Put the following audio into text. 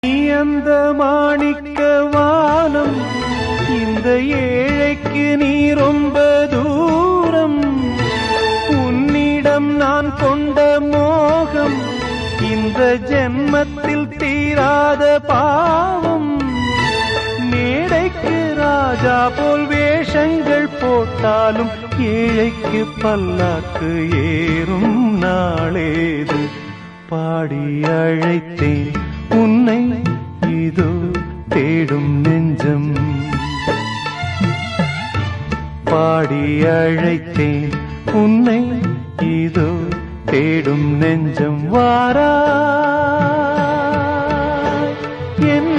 நீ அந்த மாணிக்க வானம், இந்த ஏழைக்கு நீ ரொம்ப தூரம். உன்னிடம் நான் கொண்ட மோகம் இந்த ஜென்மத்தில் தீராத பாவம். மேடைக்கு ராஜா போல் வேஷங்கள் போட்டாலும் ஏழைக்கு பல்லாக்கு ஏறும் நாளேது. பாடி அழைத்தேன் உன்னை இதோ தேடும் நெஞ்சம். பாடி அழைத்தேன் உன்னை இதோ தேடும் நெஞ்சம். வாரா என்